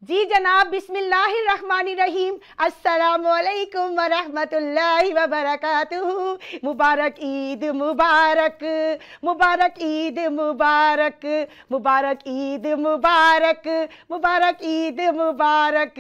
जी जनाब, बिस्मिल्लाहिर्रहमानिर्रहीम, अस्सलामुअलैकुम वरहमतुल्लाहि वबरकातुहू। मुबारक ईद मुबारक, मुबारक ईद मुबारक, मुबारक ईद मुबारक, मुबारक ईद मुबारक।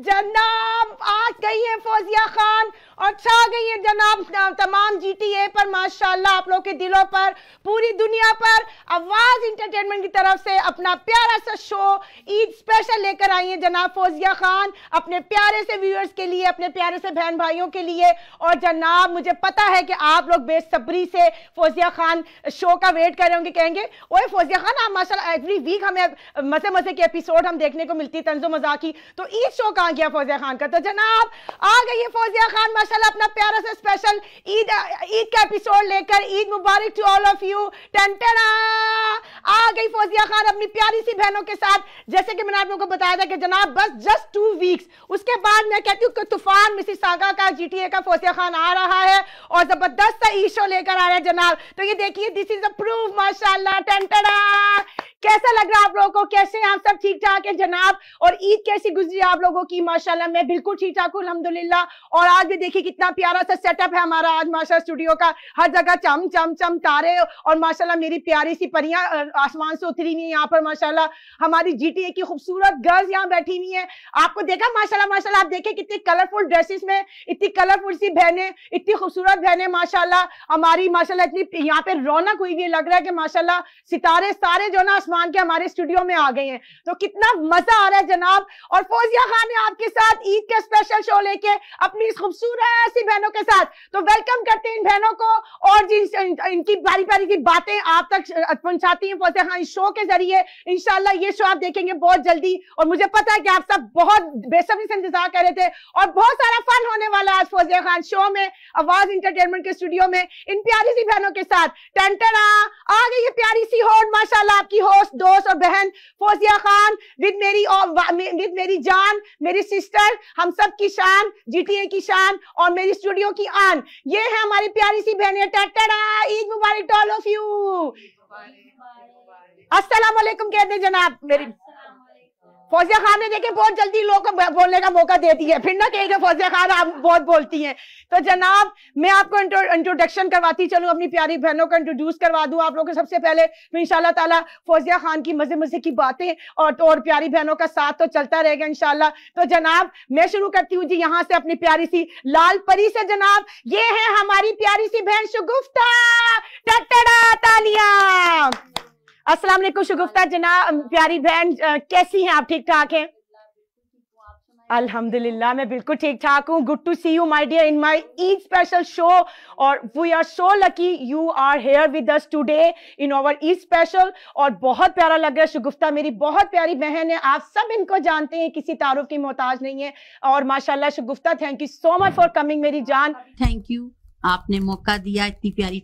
जनाब आ गई है फौजिया खान और छा गई है जनाब तमाम GTA पर, माशाल्लाह आप लोग के दिलों पर, पूरी दुनिया पर। आवाज इंटरटेनमेंट की तरफ से अपना प्यारा सा शो ईद स्पेशल लेकर आई है जनाब फौजिया खान, अपने प्यारे से व्यूअर्स के लिए, अपने प्यारे से बहन भाइयों के लिए। और जनाब मुझे पता है कि आप लोग बेसब्री से फौजिया खान शो का वेट कर रहे होंगे, कहेंगे ओए फौजिया खान आप माशाल्लाह एवरी वीक हमें मजे मजे के एपिसोड हम देखने को मिलती है, तंजो मजाक की, तो ईद शो कहाँ गया फौजिया खान का? तो जनाब आ गई है फौजिया खान माशाल्लाह अपना प्यारा सा स्पेशल ईद का एपिसोड लेकर। ईद मुबारक टू ऑल ऑफ यू। टंटना आ गई फौजिया खान अपनी प्यारी सी बहनों के साथ। जैसे कि मैंने आप लोगों को बताया था कि जनाब बस जस्ट 2 वीक्स, उसके बाद मैं कहती हूँ कि तूफान मिसिसागा का GTA का फौजिया खान आ रहा है और जबरदस्त सा ईद शो लेकर आ रहा है जनाब। तो ये देखिए, दिस इज अ प्रूफ माशाल्लाह। टंटना कैसा लग रहा है आप लोगों को? कैसे आप सब ठीक ठाक है जनाब? और ईद कैसी गुजरी आप लोगों की? माशाल्लाह मैं बिल्कुल ठीक ठाक हूँ अल्हम्दुलिल्लाह। और आज भी देखिए कितना प्यारा सा सेटअप है हमारा आज माशाल्लाह स्टूडियो का, हर जगह चम चम चम तारे और माशाल्लाह मेरी प्यारी सी परियां आसमान से उतरी हुई है यहाँ पर माशाल्लाह। हमारी GTA की खूबसूरत गर्ल्स यहाँ बैठी हुई हैं, आपको देखा माशाल्लाह माशाल्लाह। आप देखें कितनी कलरफुल ड्रेसेस में इतनी कलरफुल सी बहनें, इतनी खूबसूरत बहनें माशाल्लाह हमारी माशाल्लाह। इतनी यहाँ पे रौनक हुई है, लग रहा है कि माशाल्लाह सितारे सारे जो ना आसमान के हमारे स्टूडियो में आ गए हैं, तो कितना मजा आ रहा है जनाब। और फौजिया खान ने आपके साथ ईद का स्पेशल शो लेके अपनी खूबसूरत सी बहनों के साथ, तो वेलकम करते हैं इन बहनों को और इनकी बारी बारी की बातें आप तक पहुंचाती हैं फौजिया खान इस शो के जरिए। इंशाल्लाह ये शो आप देखेंगे बहुत जल्दी और मुझे पता है कि आप सब बहुत बेसब्री से इंतजार कर रहे थे और बहुत सारा फन होने वाला है आज फौजिया खान शो में, आवाज इंटरटेनमेंट के स्टूडियो में, इन प्यारी सी बहनों के साथ। टंटना आ गई है प्यारी सी होस्ट माशाल्लाह, आपकी होस्ट दोस्त और बहन फौजिया खान, विद मेरी जान, मेरी सिस्टर, हम सब की शान, GTA की शान और मेरी स्टूडियो की आन। ये है हमारी प्यारी सी बहनें। टंटना ईद मुबारक टू ऑल ऑफ यू। अस्सलाम वालेकुम कहते हैं जनाब। मेरी फौजिया खान ने देखे बहुत जल्दी लोगों को बोलने का मौका दे दिया, फिर ना कहेगा फौजिया खान आप बहुत बोलती हैं। तो जनाब मैं आपको इंट्रोडक्शन करवाती चलूं, अपनी प्यारी बहनों को इंट्रोड्यूस करवा दूं आप लोगों को सबसे पहले। तो इंशाल्लाह ताला फौजिया खान की मजे मजे की बातें और प्यारी बहनों का साथ तो चलता रहेगा इंशाल्लाह। तो जनाब मैं शुरू करती हूँ जी यहाँ से अपनी प्यारी सी लाल परी से। जनाब ये है हमारी प्यारी सी बहन शगुफ्ता। टटड़ा तालियां। अस्सलाम वालेकुम शगुफ्ता जनाब, प्यारी बहन कैसी हैं आप? ठीक ठाक हैं? अल्हम्दुलिल्लाह मैं बिल्कुल ठीक ठाक हूँ। Good to see you my dear in my Eid special show और we are so lucky you are here with us today in our Eid special. और बहुत प्यारा लग रहा है शगुफ्ता, मेरी बहुत प्यारी बहन है, आप सब इनको जानते हैं, किसी तारुफ की मोहताज नहीं है। और माशाल्लाह Shagufta thank you so much for coming मेरी जान। थैंक यू, आपने मौका दिया, इतनी प्यारी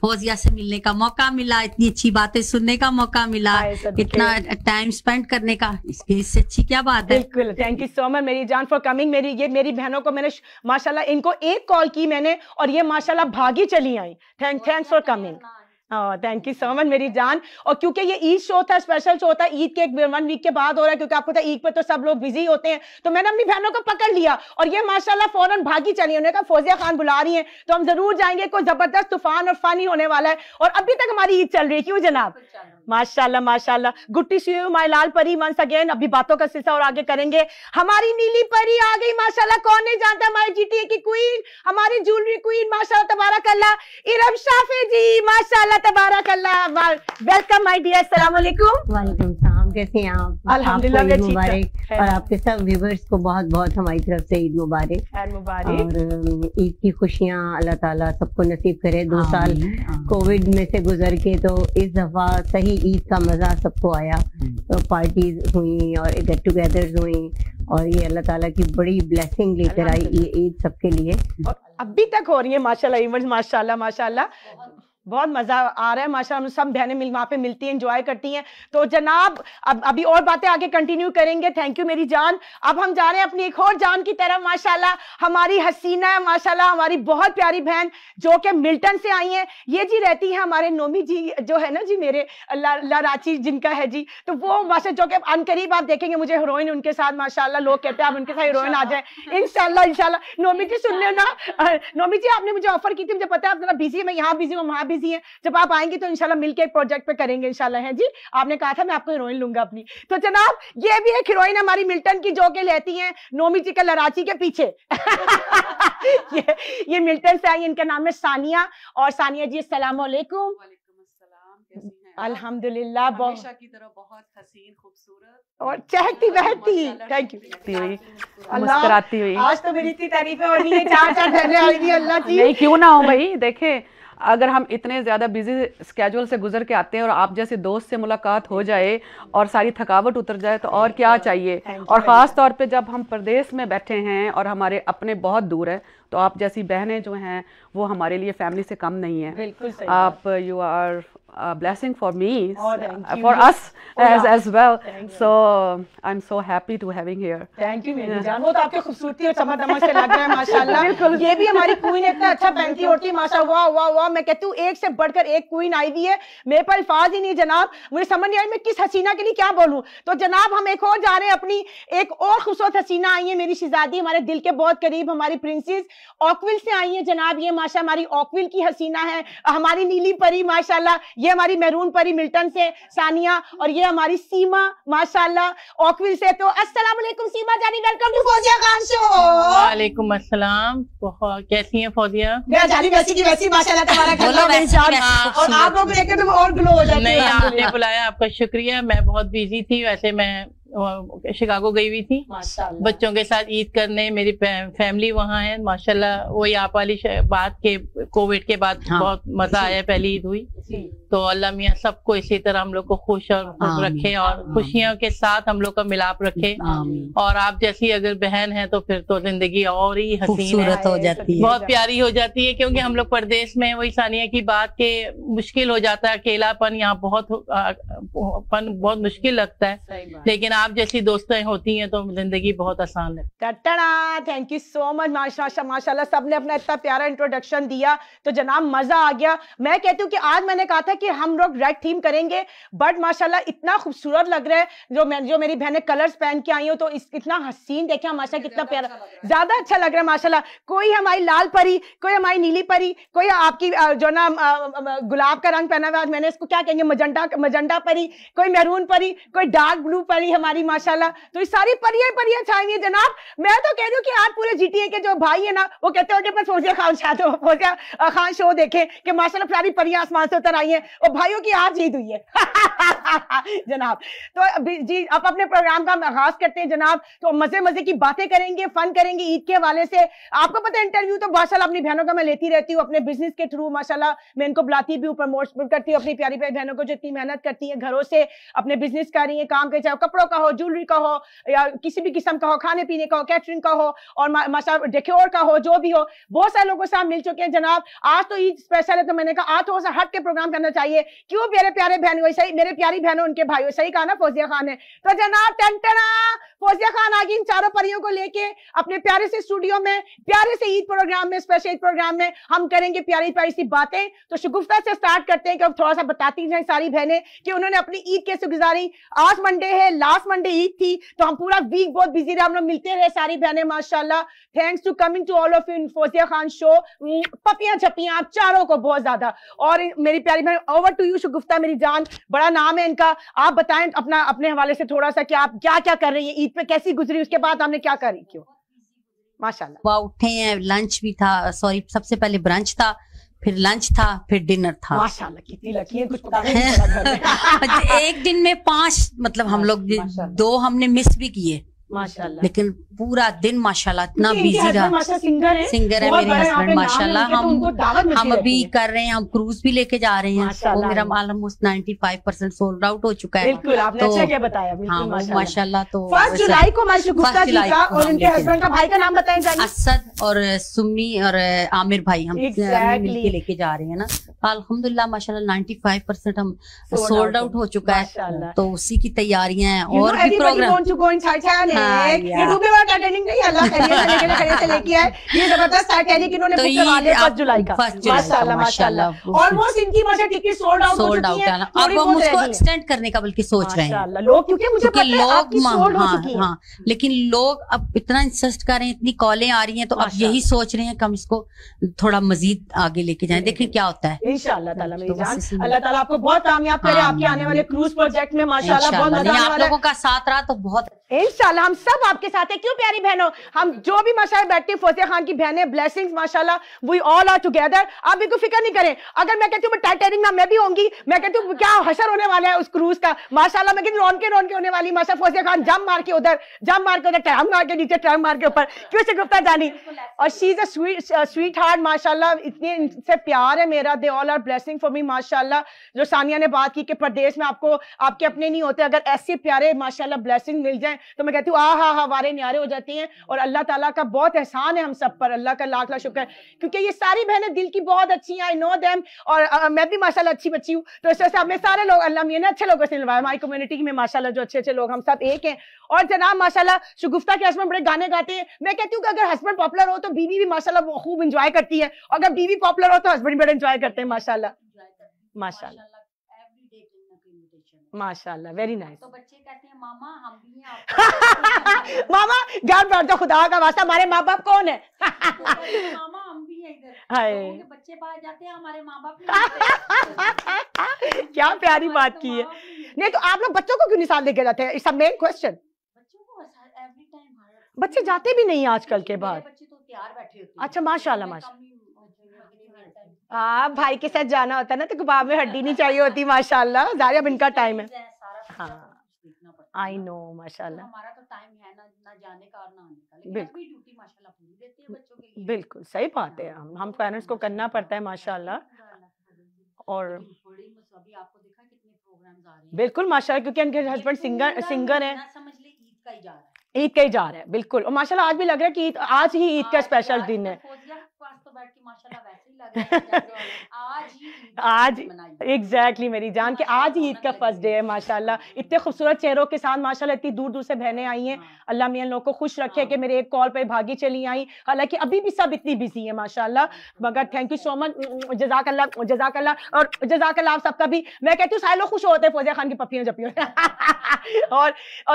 फौजिया से मिलने का मौका मिला, इतनी अच्छी बातें सुनने का मौका मिला, इतना टाइम स्पेंड करने का, इससे अच्छी क्या बात है। बिल्कुल, थैंक यू सो मच मेरी जान फॉर कमिंग। मेरी बहनों को मैंने माशाल्लाह इनको एक कॉल की मैंने और ये माशाल्लाह भागी चली आई। Thanks for coming. Thank you so much मेरी जान। और क्योंकि ये ईद शो था, स्पेशल शो था, ईद के 1 वीक के बाद हो रहा है, क्योंकि आपको पता है ईद पे तो सब लोग बिजी होते हैं, तो मैंने अपनी बहनों को पकड़ लिया और ये माशाल्लाह फौरन भागी चली। उन्होंने कहा फौजिया खान बुला रही हैं तो हम जरूर जाएंगे, कोई जबरदस्त तूफान और फन ही होने वाला है। और अभी तक हमारी ईद चल रही है, क्यों जनाब? माशाल्लाह माशाल्लाह। Good to see you my लाल परी वंस अगेन। अभी बातों का सिलसिला और आगे करेंगे। हमारी नीली परी आ गई माशाल्लाह, कौन नहीं जानता हमारी GTA की क्वीन, हमारी ज्वेलरी क्वीन माशाल्लाह तबारकल्लाह, इरम शाफी जी माशाल्लाह तबारकल्लाह। Welcome my dear. अस्सलाम वालेकुम। वालेकुम सलाम, कैसे हैं आप? अल्हम्दुलिल्लाह ईद मुबारक और आपके सब व्यूअर्स को बहुत बहुत हमारी तरफ से ईद मुबारक। और ईद की खुशियाँ अल्लाह ताला सबको नसीब करे। 2 साल कोविड में से गुजर के तो इस दफा सही ईद का मजा सबको आया, तो पार्टीज हुई और गेट टुगेदर्स हुई और ये अल्लाह ताला की बड़ी ब्लेसिंग लेकर आई ये ईद सबके लिए। और अभी तक हो रही है माशाल्लाह इवेंट्स, माशाल्लाह माशाल्लाह। बहुत मजा आ रहा है माशाल्लाह। हम सब बहनें वहां पे मिलती हैं, एंजॉय करती हैं। तो जनाब अब अभी और बातें आगे कंटिन्यू करेंगे। थैंक यू मेरी जान। अब हम जा रहे हैं अपनी एक और जान की तरफ। माशाल्लाह हमारी हसीना है, माशाल्लाह हमारी बहुत प्यारी बहन जो कि मिल्टन से आई है। ये जी रहती है हमारे नोमी जी जो है ना जी, मेरे लराची जिनका है जी, तो वो माशा जो कि अनकरीब आप देखेंगे मुझे हीरोइन उनके साथ, माशाल्लाह लोग कहते हैं आप उनके साथ हीरोइन आ जाए इंशाल्लाह इंशाल्लाह। नोमी जी सुन लो ना, नोमी जी आपने मुझे ऑफर की थी, मुझे पता है आप जरा बिजी है, मैं यहाँ बिजी हूँ वहाँ बिजी है। जब आप आएंगी तो इंशाल्लाह मिलके एक प्रोजेक्ट पे करेंगे इंशाल्लाह, है जी। आपने कहा था मैं आपको हीरोइन लूंगा अपनी। तो जनाब ये भी एक हीरोइन हमारी मिल्टन की जो कि रहती हैं नोमी जी के लराची के पीछे। ये मिल्टन से आई, इनका नाम है सानिया। और सानिया जी अस्सलाम वालेकुम। अल्हम्दुलिल्लाह हमेशा की तरह बहुत हसीन खूबसूरत और चहकती बहकती। Thank you. मुस्कुराती हुई। आज तो मेरी इतनी तारीफें हो रही है, चार बहनें आई हुई अल्लाह की। नहीं क्यों ना हो भाई। देखे अगर हम इतने ज़्यादा बिजी स्केड्यूल से गुजर के आते हैं और आप जैसे दोस्त से मुलाकात हो जाए और सारी थकावट उतर जाए तो और क्या चाहिए। और ख़ास तौर पे जब हम प्रदेश में बैठे हैं और हमारे अपने बहुत दूर है, तो आप जैसी बहनें जो हैं वो हमारे लिए फैमिली से कम नहीं है। बिल्कुल सही। आप you are blessing for me, for us as well. So I'm so happy to having here. Thank you मेरी जान। वो तो आपके खूबसूरती और चमक दमक से लग रहा है माशाल्लाह। बिल्कुल। ये भी हमारी क्वीन इतना अच्छा पहनती होती है माशा, वाह वाह वाह। मैं कहती हूँ एक से बढ़कर एक क्वीन आई हुई है, मेरे पर अल्फाज ही नहीं जनाब, मुझे समझ नहीं आई मैं किस हसीना के लिए क्या बोलूँ। तो जनाब हम एक और जा रहे हैं, अपनी एक और खूबसूरत हसीना आई है, मेरी शहजादी, हमारे दिल के बहुत करीब, हमारी प्रिंसेस ऑकविल से आई है जनाब। ये माशा हमारी ऑकविल की हसीना है, हमारी नीली परी माशाल्लाह। ये हमारी मैरून परी मिल्टन से सानिया, और ये हमारी सीमा माशाल्लाह ऑकविल से। तो अस्सलाम वालेकुम सीमा जानी, welcome to Fauzia Khan show. वालेकुम अस्सलाम। कैसी हैं फौजिया? मैं जानी वैसी की वैसी माशाल्लाह तुम्हारा और आप लोग देख के तुम और ग्लो हो जाते। नहीं आपने बुलाया, आपका शुक्रिया। मैं बहुत बिजी थी, वैसे मैं शिकागो गई हुई थी बच्चों के साथ ईद करने। मेरी फैमिली वहाँ है माशाल्लाह। वही आप वाली बात के कोविड के बाद बहुत मजा आया, पहली ईद हुई। तो अल्लाह मियाँ सबको इसी तरह हम लोग को खुश और खुश रखे और खुशियों के साथ हम लोग का मिलाप रखे। और आप जैसी अगर बहन है तो फिर तो जिंदगी और ही हसीन हो जाती है, बहुत प्यारी हो जाती है। क्योंकि हम लोग परदेश में, वही सानिया की बात के मुश्किल हो जाता है, अकेलापन यहाँ बहुत मुश्किल लगता है, लेकिन आप जैसी दोस्तें होती हैं तो जिंदगी बहुत आसान है। थैंक यू सो मच माशाल्लाह। सबने अपना इतना प्यारा इंट्रोडक्शन दिया तो जनाब मजा आ गया। मैं कहती हूँ कि आज मैंने कहा था कि हम लोग रेड थीम करेंगे, बट माशाल्लाह इतना खूबसूरत लग रहा है। जो मेरी बहनें कलर्स पहन के आई हो तो इतना हसीन देखे माशाल्लाह, कितना प्यारा, ज्यादा अच्छा लग रहा है माशाल्लाह। कोई हमारी लाल परी, कोई हमारी नीली परी, कोई आपकी जो ना गुलाब का रंग पहना हुआ, मैंने इसको क्या कहेंगे मजंडा परी, कोई मैरून परी, कोई डार्क ब्लू परी हमारी माशाल्लाह। तो ये सारी परियां छाई हुई है जनाब। मैं तो कह रही हूँ कि आज पूरे जीटीए के जो भाई है ना वो कहते हो कि बस फौजिया खान शो देखे कि माशाल्लाह प्यारी परियां आसमान से उतर आई हैं और भाइयों की आज ईद हुई है। जनाब तो जी अब अपने प्रोग्राम का आगाज करते हैं जनाब। तो मजे की बातें करेंगे, फन करेंगे ईद के हवाले से। आपको पता है इंटरव्यू तो माशाल्लाह अपनी बहनों का मैं लेती रहती हूँ अपने बिजनेस के थ्रू माशाल्लाह। मैं इनको बुलाती भी हूँ, प्रमोट करती हूँ अपनी प्यारी प्यारी बहनों को जो इतनी मेहनत करती है, घरों से अपने बिजनेस कर रही है, काम कर, चाहे कपड़ों का हो, ज्वेलरी का हो, या किसी भी किस्म का हो, खाने पीने का हो, कैटरिंग का हो, और माशाल्लाह डेकोर का हो, जो भी हो। बहुत सारे लोगों से आप मिल चुके हैं जनाब। आज तो ईद स्पेशल है तो मैंने कहा आज थोड़ा सा हट के प्रोग्राम करना चाहिए। क्यों मेरे प्यारे बहनों, सही मेरे प्यारी बहनों उनके भाइयों, सही कहा ना फौजिया खान है। तो जनाब टंटना फौजिया खान आ गई इन चारों परियों को लेके अपने प्यारे से स्टूडियो में, प्यारे से ईद प्रोग्राम में, स्पेशल ईद प्रोग्राम में हम करेंगे प्यारी प्यारी सी बातें। तो शगुफ्ता से स्टार्ट करते हैं कि अब थोड़ा सा बताती जाए सारी बहनें कि उन्होंने अपनी ईद कैसे गुजारी। आज मंडे है, लास्ट मंडे ईद थी, तो हम पूरा वीक बहुत बिजी रहे, हम लोग मिलते रहे सारी बहनें माशाल्लाह। Thanks to coming to all of you in Fauzia Khan show. पपियां छपियां आप चारों को बहुत ज्यादा। और मेरी प्यारी बहन ओवर टू यू शगुफ्ता मेरी जान, बड़ा नाम है इनका। आप बताएं अपने हवाले से थोड़ा सा कि आप क्या क्या कर रही है, ईद पे कैसी गुजरी, उसके बाद हमने क्या करी, क्यों माशाल्लाह। उठे हैं, लंच भी था, सॉरी सबसे पहले ब्रंच था, फिर लंच था, फिर डिनर था। माशाल्लाह कितनी लकी है, कुछ पता नहीं एक दिन में 5 मतलब हम लोग 2 हमने मिस भी किए। माशाल्लाह। लेकिन पूरा दिन माशाल्लाह इतना बिजी रहा। सिंगर है मेरे हस्बैंड माशाल्लाह। हम अभी कर रहे हैं, हम क्रूज भी लेके जा रहे हैं, वो मेरा ऑलमोस्ट 95% सोल्ड आउट हो चुका है। बिल्कुल, आपने अच्छा क्या बताया। हाँ माशाल्लाह। तो 1 जुलाई को माशगुफ्ता जी का और उनके हस्बैंड का भाई का नाम बताएं जानिए। असद और सुम्मी और आमिर भाई, हम मिलके लेके जा रहे हैं ना। अल्हम्दुलिल्लाह माशाल्लाह 95% हम सोल्ड आउट हो चुका है, तो उसी की तैयारियां हैं। और भी प्रोग्राम ये जबरदस्त टाइटैनिक इन्होंने बुक करवा दिया 1 जुलाई का। माशाल्लाह माशाल्लाह। ऑलमोस्ट इनकी टिकट सोल्ड आउट हो चुकी है। अब हम उसको एक्सटेंड करने का बल्कि सोच रहे हैं लोग, क्योंकि मुझे पता है आपकी सोल्ड हो चुकी है। हाँ, लेकिन लोग अब इतना इंसिस्ट कर रहे हैं, इतनी कॉलें आ रही हैं, तो अब यही सोच रहे हैं कि हम इसको थोड़ा मजीद आगे लेके जाएं, देखें क्या होता है। इंशाअल्लाह ताला मेरी जान, अल्लाह ताला आपको बहुत कामयाब करे आपके आने वाले क्रूज प्रोजेक्ट में। माशाल्लाह बहुत मजा आने वाला है। आप लोगों का साथ रहा तो बहुत इंशाल्लाह हम सब आपके साथ है। क्यों प्यारी बहनों, हम जो भी माशाल्लाह बैठती हैं, फौजिया खान की बहनें, ब्लेसिंग्स माशाल्लाह, वी ऑल आर टुगेदर। आप बिल्कुल फिक्र नहीं करें। अगर मैं कहती हूँ टाइटैनिक में मैं भी होंगी, मैं कहती हूँ क्या हशर होने वाला है उस क्रूज का। माशाल्लाह मैं कहती हूँ रौनके होने वाली। माशाल्लाह फौजिया खान जंप मार के उधर, जंप मार के उधर, ट्रैम मार के नीचे, ट्रैम मार के ऊपर। क्यों शगुफ्ता जानी, और she is a sweetheart माशाल्लाह। इतने इनसे प्यार है मेरा, they all are blessing for me माशाल्लाह। जो सानिया ने बात की कि प्रदेश में आपको आपके अपने नहीं होते, अगर ऐसे प्यारे माशाल्लाह ब्लेसिंग मिल जाए तो मैं कहती हूँ हवारे न्यारे हो जाती हैं। और अल्लाह ताला का बहुत एहसान है हम सब पर, अल्लाह का लाख लाख शुक्र है, क्योंकि ये सारी बहनें दिल की बहुत अच्छी हैं। आई नो देम, और मैं भी माशाल्लाह अच्छी बच्ची हूँ। तो इस वजह से हमें सारे लोग अल्लाह मियां ने अच्छे लोगों से निभाया हमारी कम्युनिटी में माशाल्लाह। जो अच्छे लोग हम सब एक हैं। और जनाब माशाल्लाह शगुफ्ता के हस्बैंड बड़े गाने गाते हैं। मैं कहती हूँ कि अगर हस्बैंड पॉपुलर हो तो बीवी भी माशाल्लाह खूब इंजॉय करती है, और अगर बीवी पॉपुलर हो तो हस्बैंड बड़े इंजॉय करते हैं माशाल्लाह माशाल्लाह माशाल्लाह। Very nice. तो बच्चे कहते हैं मामा हम भी हैं मामा घर बैठ जाओ, खुदा का वास्ता, हमारे माँ बाप कौन है? मामा हम भी हैं इधर, तो बच्चे बाहर जाते हैं, हमारे माँ बाप क्या प्यारी बात की है। नहीं तो आप लोग बच्चों को क्यों नहीं साथ लेके जाते हैं? It's a main question. बच्चों को एवरी टाइम बच्चे जाते भी नहीं आजकल के बाद। बच्चे तो तैयार बैठे होते हैं। अच्छा माशाल्लाह माशाल्लाह। भाई के साथ जाना होता है ना, तो कबाब में हड्डी नहीं चाहिए होती माशाल्लाह। ज़ाहिर अब इनका टाइम है। हाँ आई नो माशाल्लाह। हमारा तो टाइम है ना जाने का और ना आने का, लेकिन बिल्कुल ड्यूटी माशाल्लाह पूरी देते हैं बच्चों के लिए। बिल्कुल सही बात है, हम पेरेंट्स को करना पड़ता है माशाल्लाह। और अभी आपको देखा कितने प्रोग्राम्स आ रहे हैं। बिल्कुल माशाल्लाह, क्योंकि इनके हस्बैंड सिंगर हैं। समझ ले ईद का ही जा रहा है, ईद का ही जा रहा है बिल्कुल। और माशाल्लाह आज भी लग रहा है कि आज ही ईद का स्पेशल दिन है। तो बैठ के माशाल्लाह वैसे ही लग रहा है आज एग्जैक्टली मेरी जान के आज ही ईद का फर्स्ट डे है माशाल्लाह। इतने खूबसूरत चेहरों के साथ माशाल्लाह, इतनी दूर दूर से बहनें आई हैं। अल्लाह मियां लोग को खुश रखे कि मेरे एक कॉल पे भागी चली आई। हालांकि अभी भी सब इतनी बिजी है माशाल्लाह, मगर थैंक यू सो मच, जज़ाकल्लाह जज़ाकल्लाह। और जज़ाकल्लाह आप सबका भी। मैं कहती हूँ सारे लोग खुश होते हैं फौजिया खान की पपियों जपियों। और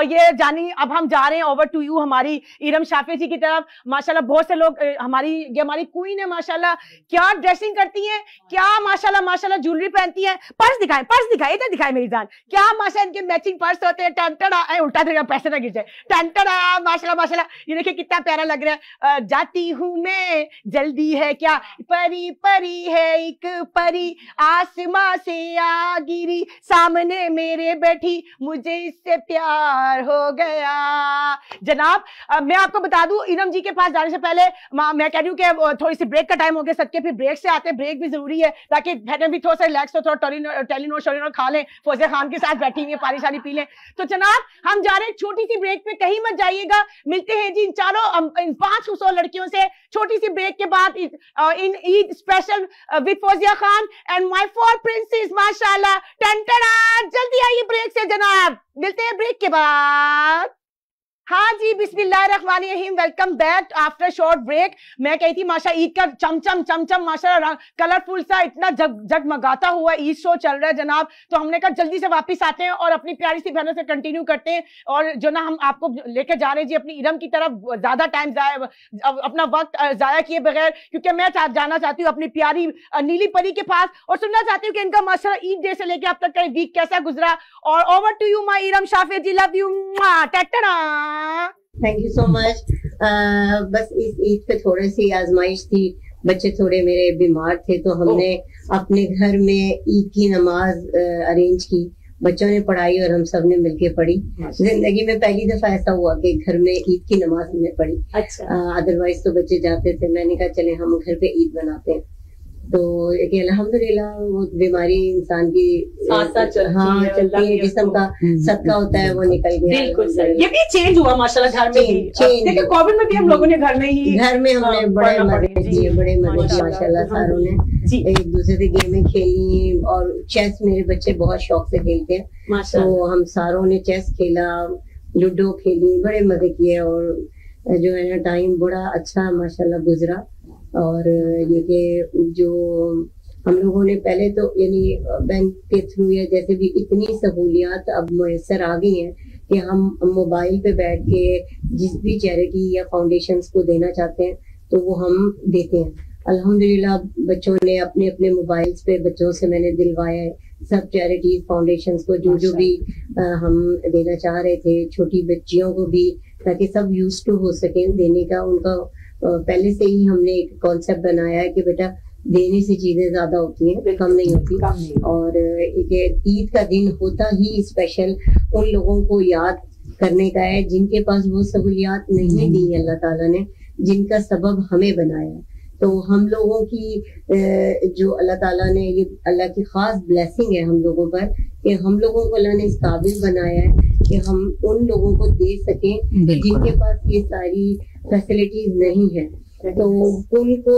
ये जानी अब हम जा रहे हैं ओवर टू यू, हमारी इरम शाफी जी की तरफ। माशाल्लाह बहुत से लोग हमारी क्वीन है माशाल्लाह, क्या ड्रेसिंग करती हैं, क्या माशाल्लाह माशाल्लाह ज्वेलरी पहनती हैं। पर्स दिखाए इधर दिखाए मेरी जान, क्या माशाल्लाह इनके मैचिंग पर्स होते हैं। टंटड़ा उल्टा देगा, पैसे ना गिर जाए। टंटड़ा माशाल्लाह माशाल्लाह। ये देखिए कितना प्यारा लग रहा है। जाती हूँ मैं जल्दी है क्या, परी परी है एक परी, आसमां से आ गिरी, सामने मेरे बैठी, मुझे इससे प्यार हो गया। जनाब मैं आपको बता दूं, इरम जी के पास जाने से पहले मैं कह रही हूँ कि थोड़ी सी ब्रेक का टाइम हो गया सदके, फिर ब्रेक से आते हैं। ब्रेक भी जरूरी है ताकि बहनें भी थोड़ा सा रिलैक्स हो, थोड़ा टेलिनोर शोलिनोर खा लें, फौजिया खान के साथ बैठी हुई है, पानी शानी पी लें। तो जनाब हम जा रहे हैं छोटी सी ब्रेक पे, कहीं मत जाइएगा। मिलते हैं जी इन 5 खूबसूरत लड़कियों से छोटी सी ब्रेक के बाद in Eid special with Fauzia Khan and my 4 princess माशाल्लाह। टंटड़ा जल्दी आइए ब्रेक से जनाब, मिलते हैं ब्रेक के बाद। हाँ जी बिस्मिल्लाहिर्रहमानिर्रहीम, welcome back after short break. मैं कही थी माशा ईद का चमचम माशा कलरफुल सा इतना जगमगाता हुआ ईद शो चल रहा है जनाब। तो हमने कहा जल्दी से वापस आते हैं और अपनी प्यारी सी बहनों से कंटिन्यू करते हैं। और जो ना हम आपको लेके जा रहे हैं जी अपनी इरम की तरफ, ज्यादा टाइम अपना वक्त जाया किए बगैर, क्योंकि मैं जाना चाहती हूँ अपनी प्यारी नीली परी के पास और सुनना चाहती हूँ कि इनका माशाल्लाह ईद डे से लेके अब तक का वीक कैसा गुजरा। और over to you my Iram Shafi ji, love you. Thank you so much. बस इस ईद पे थोड़ी सी आजमाइश थी, बच्चे थोड़े मेरे बीमार थे, तो हमने अपने घर में ईद की नमाज अरेंज की। बच्चों ने पढ़ाई और हम सब ने मिलके पढ़ी। जिंदगी में पहली दफा ऐसा हुआ कि घर में ईद की नमाज हमने पढ़ी। अदरवाइज तो बच्चे जाते थे। मैंने कहा चले हम घर पे ईद बनाते हैं। तो अल्हम्दुलिल्लाह वो बीमारी इंसान की चलती है, जिस्म का सदका होता है, वो निकल गया। बिल्कुल सही। ये भी चेंज हुआ माशाल्लाह घर में भी। देखिए कोविड में भी हम लोगों ने घर में हमने बड़े मजे किए माशाल्लाह। सारों ने एक दूसरे से गेमें खेली और चेस मेरे बच्चे बहुत शौक से खेलते हैं, तो हम सारों ने चेस खेला, लूडो खेली, बड़े मजे किए और जो है ना टाइम बड़ा अच्छा माशाल्लाह गुजरा। और ये कि जो हम लोगों ने पहले तो यानी बैंक के थ्रू या जैसे भी इतनी सहूलियात अब मैसर आ गई हैं कि हम मोबाइल पे बैठ के जिस भी चैरिटी या फाउंडेशंस को देना चाहते हैं तो वो हम देते हैं। अल्हम्दुलिल्लाह बच्चों ने अपने अपने मोबाइल्स पे बच्चों से मैंने दिलवाया है सब चैरिटीज फाउंडेशंस को जो भी हम देना चाह रहे थे, छोटी बच्चियों को भी, ताकि सब यूज टू हो सके देने का। उनका पहले से ही हमने एक कॉन्सेप्ट बनाया है कि बेटा देने से चीजें ज्यादा होती हैं, कम नहीं होती। और एक ईद का दिन होता ही स्पेशल उन लोगों को याद करने का है जिनके पास वो सहूलियात नहीं दी अल्लाह ताला ने, जिनका सबब हमें बनाया। तो हम लोगों की जो अल्लाह ताला ने, ये अल्लाह की खास ब्लेसिंग है हम लोगों पर कि हम लोगों को अल्लाह ने इस काबिल बनाया है कि हम उन लोगों को दे सकें जिनके पास ये सारी फैसिलिटीज नहीं है। तो उनको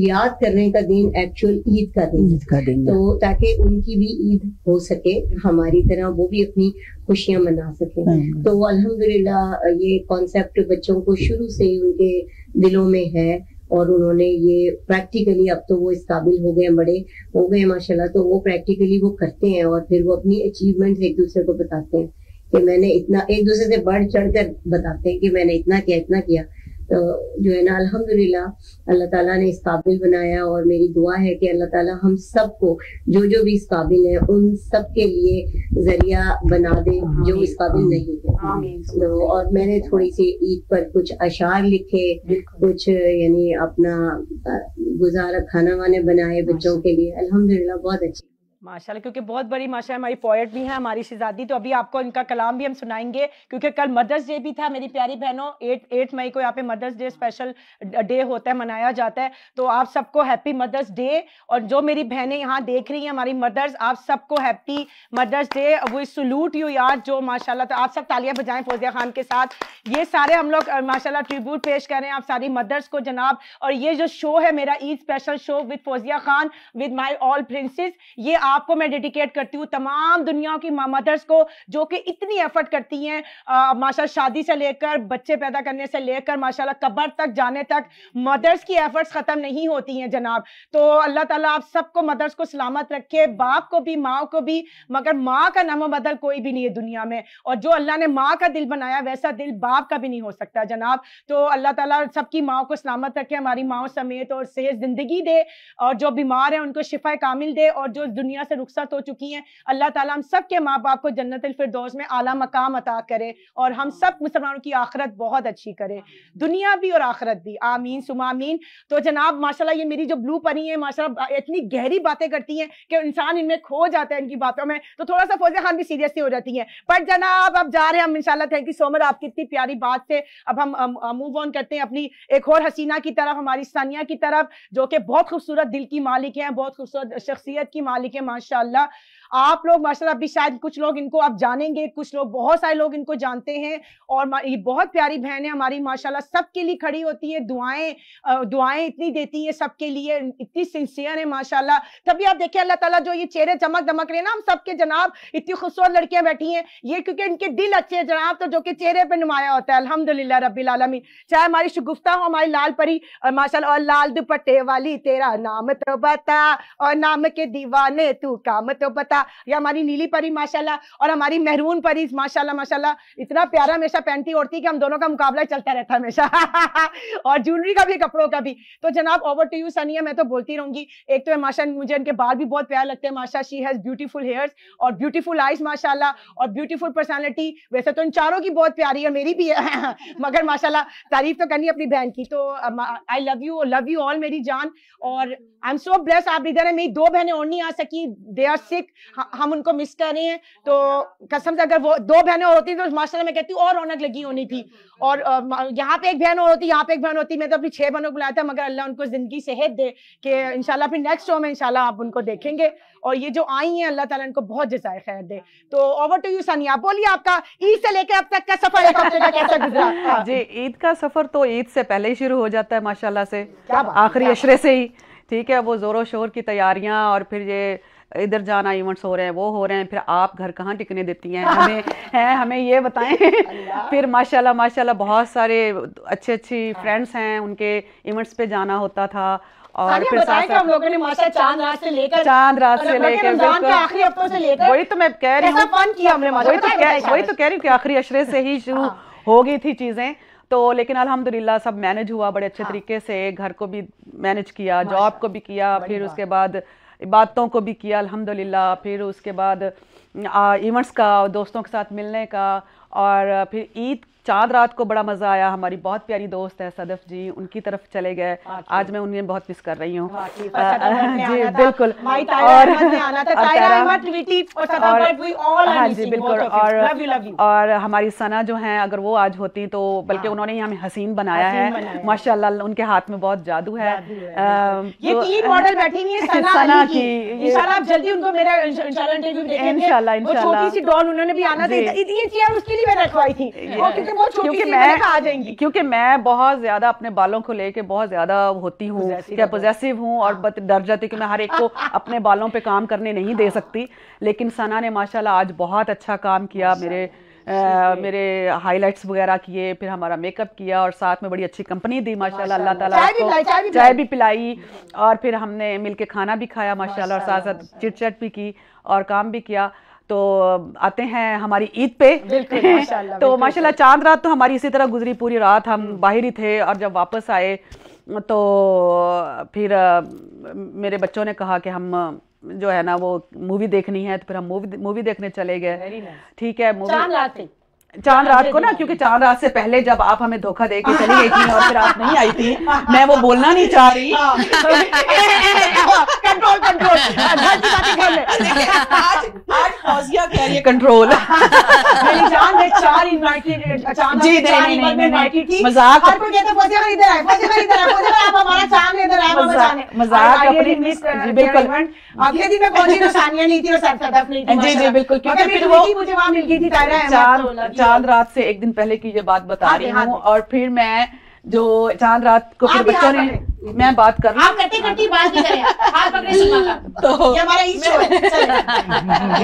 याद करने का दिन एक्चुअल ईद का दिन, तो ताकि उनकी भी ईद हो सके हमारी तरह, वो भी अपनी खुशियां मना सके। तो अल्हम्दुलिल्लाह ये कॉन्सेप्ट बच्चों को शुरू से ही उनके दिलों में है और उन्होंने ये प्रैक्टिकली, अब तो वो इस काबिल हो गए, बड़े हो गए माशाल्लाह, तो वो प्रैक्टिकली वो करते हैं और फिर वो अपनी अचीवमेंट एक दूसरे को बताते हैं कि मैंने इतना, एक दूसरे से बढ़ चढ़ कर बताते हैं कि मैंने इतना किया। तो जो है ना अल्हम्दुलिल्लाह अल्लाह ताला ने इस काबिल बनाया और मेरी दुआ है कि अल्लाह ताला हम सबको जो भी इस काबिल है उन सब के लिए जरिया बना दे जो इस काबिल नहीं है। तो और मैंने थोड़ी सी ईद पर कुछ अशार लिखे, कुछ यानी अपना गुजारा खाना वाने बनाए बच्चों के लिए। अल्हम्दुलिल्लाह बहुत अच्छी माशाल्लाह, क्योंकि बहुत बड़ी माशाल्लाह हमारी पोएट भी हैं हमारी शहजादी। तो अभी आपको इनका कलाम भी हम सुनाएंगे क्योंकि कल मदर्स डे भी था मेरी प्यारी बहनों। 8 मई को यहाँ पे मदर्स डे स्पेशल डे होता है, मनाया जाता है। तो आप सबको हैप्पी मदर्स डे। और जो मेरी बहनें यहाँ देख रही हैं हमारी मदर्स, आप सबको happy mother's day. We salute you यार, जो माशाल्लाह। तो आप सब तालियां बजाएं फौजिया खान के साथ। ये सारे हम लोग माशाल्लाह ट्रिब्यूट पेश कर रहे हैं आप सारी मदर्स को जनाब। और ये जो शो है मेरा Eid special show with Fauzia Khan with my all princess, ये आपको मैं डेडिकेट करती हूँ तमाम दुनिया की मदर्स को जो कि इतनी एफर्ट करती हैं माशाल्लाह, शादी से लेकर बच्चे पैदा करने से लेकर माशाल्लाह कब्र तक जाने तक मदर्स की एफर्ट्स खत्म नहीं होती हैं जनाब। तो अल्लाह ताला आप सबको मदर्स को सलामत रखे, बाप को भी माँ को भी, मगर माँ का नाम बदल कोई भी नहीं है दुनिया में। और जो अल्लाह ने माँ का दिल बनाया वैसा दिल बाप का भी नहीं हो सकता जनाब। तो अल्लाह ताला सबकी माँ को सलामत रखे, हमारी माँ समेत, और सेहत जिंदगी दे, और जो बीमार है उनको शिफा कामिल दे, और जो दुनिया से रुखसत हो चुकी हैं अल्लाह ताला हम सब के माँ बाप को जन्नतुल फिरदौस में आला मकाम अता करे और हम सब मुसलमानों की आखिरत बहुत अच्छी करे, दुनिया भी और आखिरत भी, आमीन सुमा आमीन। तो जनाब माशाल्लाह ये मेरी जो ब्लू परी है माशाल्लाह इतनी गहरी बातें करती हैं कि इंसान इनमें खो जाता है इनकी बातों में। तो थोड़ा सा फौजिया खान भी सीरियस हो जाती हैं। पर जनाब अब जा रहे हैं हम इंशाल्लाह। थैंक यू सो मच आपकी इतनी प्यारी बात से। अब हम मूव ऑन करते हैं अपनी एक और हसीना की तरफ, हमारी सानिया की तरफ, जो कि बहुत खूबसूरत दिल की मालिक है, बहुत खूबसूरत शख्सियत की मालिक है माशाल्लाह। आप लोग माशाल्लाह अभी शायद कुछ लोग इनको आप जानेंगे, कुछ लोग, बहुत सारे लोग इनको जानते हैं। और ये बहुत प्यारी बहन है हमारी माशाल्लाह, सबके लिए खड़ी होती है, दुआएं इतनी देती है सबके लिए, इतनी सिंसियर है माशाल्लाह। तभी आप देखिए अल्लाह ताला जो ये चेहरे चमक दमक रहे हैं ना हम सबके जनाब, इतनी खूबसूरत लड़कियां बैठी हैं, ये क्योंकि इनके दिल अच्छे हैं जनाब, तो जो कि चेहरे पे नुमाया होता है अल्हम्दुलिल्लाह रब्बिल आलमीन। चाहे हमारी शगुफ्ता हो, हमारी लाल परी माशाल्लाह, और लाल दुपट्टे वाली तेरा नाम तो बता, और नाम के दीवाने तू काम तो बता, या हमारी नीली परी माशाल्लाह, और हमारी मेहरून परी माशाल्लाह माशाल्लाह इतना प्यारा हमेशा पहनती ओढ़ती कि हम दोनों का मुकाबला चलता रहता है हमेशा और ज्वेलरी का भी, कपड़ों का भी। तो जनाब ओवर टू यू सनिया, मैं तो बोलती रहूंगी। एक तो माशाल्लाह मुझे इनके बाल भी बहुत प्यारे लगते हैं माशाल्लाह, शी हैज ब्यूटीफुल हेयर्स और ब्यूटीफुल आईज माशाल्लाह, और ब्यूटीफुल पर्सनालिटी। वैसे तो इन चारों की बहुत प्यारी है, मेरी भी है मगर माशाल्लाह तारीफ तो करनी अपनी बहन की। तो आई लव यू ऑल मेरी जान। और आई एम सो ब्लेस्ड, आप इधर है, मेरी 2 बहनें और नहीं आ सकी, दे आर सिक। हम उनको मिस कर रहे हैं। तो कसम से अगर वो 2 बहनें और होती तो माशाल्लाह मैं कहती हूँ और रौनक लगी होनी थी। और यहाँ पे एक बहन और होती, यहाँ पे एक बहन होती, मैं तो अपनी 6 बहनों को बुलाया था, मगर अल्लाह उनको जिंदगी सेहत दे कि इंशाल्लाह फिर नेक्स्ट शो में इंशाल्लाह आप उनको देखेंगे। और ये जो आई हैं अल्लाह ताला इनको बहुत जज़ाए खैर दे। तो ओवर टू यू सानिया, बोलिए आपका ईद से लेकर अब तक का सफर एक हफ्ते का कैसा गुजरा? जी, ईद का सफर तो ईद से पहले ही शुरू हो जाता है माशाल्लाह से, आखिरी अशरे से ही, ठीक है। वो जोरों शोर की तैयारियां, और फिर ये इधर जाना, इवेंट्स हो रहे हैं, वो हो रहे हैं, फिर आप घर कहाँ टिकने देती हैं हमें ये बताएं। फिर माशाल्लाह बहुत सारे अच्छी फ्रेंड्स हैं, उनके इवेंट्स पे जाना होता था। और फिर हम लोगों ने माशाल्लाह चांद रात से लेकर आखिरी हफ्तों से लेकर, वही तो मैं कह रही हूँ, फन किया हमने, वही तो कह रही हूँ कि आखिरी अशरे से ही शुरू हो गई थी चीजें। तो लेकिन अल्हम्दुलिल्लाह सब मैनेज हुआ बड़े अच्छे तरीके से, घर को भी मैनेज किया, जॉब को भी किया, फिर उसके बाद इबादतों को भी किया अल्हम्दुलिल्लाह, फिर उसके बाद इवेंट्स का, दोस्तों के साथ मिलने का, और फिर ईद चांद रात को बड़ा मजा आया। हमारी बहुत प्यारी दोस्त है सदफ जी, उनकी तरफ चले गए, आज मैं उन्हें बहुत मिस कर रही हूँ। जी बिल्कुल, जी बिल्कुल। और हमारी सना जो है, अगर वो आज होती तो, बल्कि उन्होंने ही हमें हसीन बनाया है माशाल्लाह, उनके हाथ में बहुत जादू है। ये 3 मॉडल बैठी हुई है सना की, इंशाल्लाह आप जल्दी उनको मेरा इंशाल्लाह इंटरव्यू देखेंगे, इंशाल्लाह। छोटी सी डॉल उन्होंने भी आना था, ये चेयर उसके लिए मैं रखवाई थी, क्योंकि मैं बहुत ज्यादा अपने बालों को लेके बहुत ज्यादा होती हूँ, क्या पॉजेसिव हूँ, और डर जाती हूँ कि मैं हर एक को अपने बालों पे काम करने नहीं दे सकती। लेकिन सना ने माशाल्लाह आज बहुत अच्छा काम किया, मेरे हाइलाइट्स वगैरह किए, फिर हमारा मेकअप किया, और साथ में बड़ी अच्छी कंपनी दी माशाल्लाह, अल्लाह ताला को चाय भी पिलाई, और फिर हमने मिलके खाना भी खाया माशाल्लाह, और साथ साथ चिट चैट भी की और काम भी किया। तो आते हैं हमारी ईद पे। तो माशाल्लाह चांद रात तो हमारी इसी तरह गुजरी, पूरी रात हम बाहर ही थे, और जब वापस आए तो फिर मेरे बच्चों ने कहा कि हम जो है ना वो मूवी देखनी है, तो फिर हम मूवी देखने चले गए, ठीक है। चांद रात को ना, क्योंकि चांद रात से पहले जब आप हमें धोखा दे के चली गई थी और फिर आप नहीं आई थी, मैं वो बोलना नहीं चाह रही। आज फौजिया कह रही है कंट्रोल। मेरी जान में 4 इनवाइटेड, जी नहीं, मजाक, मजाक अपनी, बिल्कुल। अगले दिन मैं पहुंची तो सानिया नहीं थी और सदफ नहीं थी, जी बिल्कुल, क्योंकि फिर वो मुझे वहां मिल गई थी चांद रात से एक दिन पहले की ये बात बता रही हूँ। और फिर मैं जो चांद रात को फिर बच्चों ने, मैं बात कर रही हूँ, करती बात ही करें, हाथ पकड़े सीमा का, तो ये हमारा ईद शो है,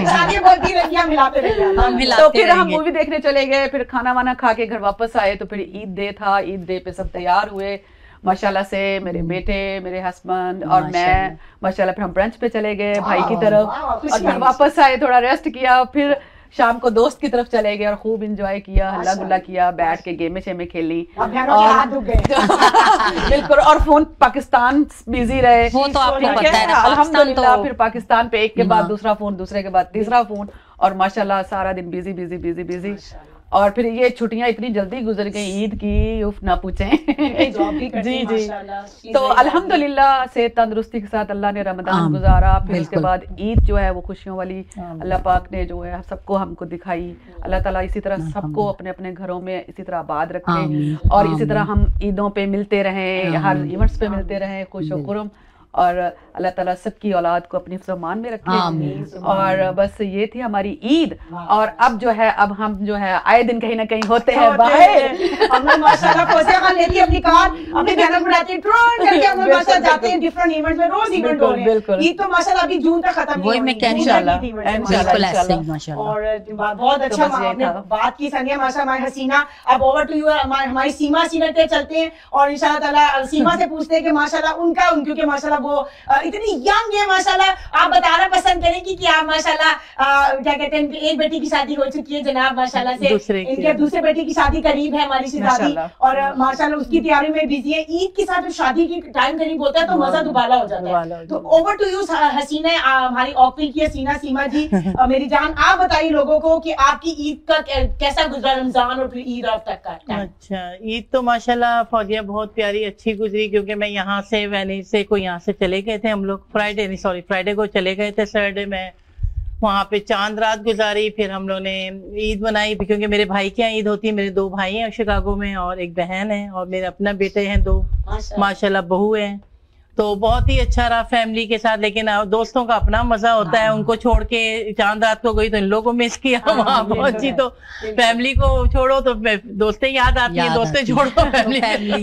शादी बोलती रही, हम मिलाते रहिए। तो फिर हम मूवी देखने चले गए, फिर खाना वाना खा के घर वापस आए, तो फिर ईद डे था, ईद डे पे सब तैयार हुए माशाल्लाह से, मेरे बेटे, मेरे हस्बैंड और मैं माशाल्लाह। फिर हम ब्रंच पे चले गए भाई की तरफ, और फिर वापस आए, थोड़ा रेस्ट किया, फिर शाम को दोस्त की तरफ चले गए और खूब एंजॉय किया, हल्ला गुल्ला किया, बैठ के गेमें शेमें खेली, और बिल्कुल। और फोन पाकिस्तान बिजी रहे, वो तो आपको पता है अल्हम्दुलिल्लाह। फिर पाकिस्तान पे एक के बाद दूसरा फोन, दूसरे के बाद तीसरा फोन, और माशाल्लाह सारा दिन बिजी बिजी बिजी बिजी। और फिर ये छुट्टियां इतनी जल्दी गुजर गई ईद की, उफ ना पूछें। जी। तो अल्हम्दुलिल्लाह से तंदुरुस्ती के साथ अल्लाह ने रमजान गुजारा, फिर उसके बाद ईद जो है वो खुशियों वाली अल्लाह पाक ने जो है सबको हमको दिखाई। अल्लाह ताला इसी तरह सबको अपने अपने घरों में इसी तरह आबाद रखे, और इसी तरह हम ईदों पे मिलते रहें, हर इवेंट्स पे मिलते रहें, खुश खुरम, और अल्लाह ताला सबकी औलाद को अपनी फरमान में रखे। और बस ये थी हमारी ईद। और अब जो है, अब हम जो है आए दिन कहीं ना कहीं होते हैं बाहर। हमने माशाल्लाह फौजिया खान लेती अपनी कार, अपने बहनों को बुलाती, ट्रोन करके हम लोग माशाल्लाह जाते हैं डिफरेंट इवेंट्स में, रोज इवेंट हो रहे हैं। ईद तो माशाल्लाह अभी जून तक खत्म नहीं होगी, इंशाल्लाह। और बहुत अच्छा आपने बात की सानिया, माशाल्लाह हमारी हसीना। अब ओवर टू यू, हमारी सीमा सीनते चलते हैं, और इंशाल्लाह ताला सीमा से पूछते हैं कि माशाल्लाह उनका, क्योंकि माशाल्लाह वो इतनी यंग है माशाल्लाह, आप बताना पसंद करेंगी कि आप माशाल्लाह क्या कहते हैं, एक बेटी की शादी हो चुकी है जनाब माशाल्लाह से, इनके दूसरे बेटी की शादी करीब है हमारी से शादी, और माशाल्लाह उसकी तैयारी में बिजी है। ईद के साथ शादी की टाइम करीब होता है तो मजा दुबाला हो जाता है। तो ओवर टू यू हसीना, हमारी ऑफिस की हसीना सीमा जी, मेरी जान, आप बताइए लोगों को कि आपकी ईद का कैसा गुजरा, रमजान और फिर ईद अब तक का। अच्छा, ईद तो माशाल्लाह फौजिया बहुत प्यारी अच्छी गुजरी, क्योंकि मैं यहाँ से वेनिस से को यहाँ से चले गए थे हम लोग, फ्राइडे को चले गए थे, सैटरडे में वहाँ पे चांद रात गुजारी। फिर हम लोग ने ईद मनाई, क्योंकि मेरे भाई के यहाँ ईद होती है। मेरे 2 भाई हैं शिकागो में और एक बहन है, और मेरे अपना बेटे हैं 2 माशाल्लाह बहू हैं। तो बहुत ही अच्छा रहा फैमिली के साथ। लेकिन दोस्तों का अपना मजा होता है। उनको छोड़ के चांद रात को गई तो इन लोगों को मिस किया। वहां पहुंची तो फैमिली को छोड़ो तो दोस्तें याद आती है, दोस्तें छोड़ो फैमिली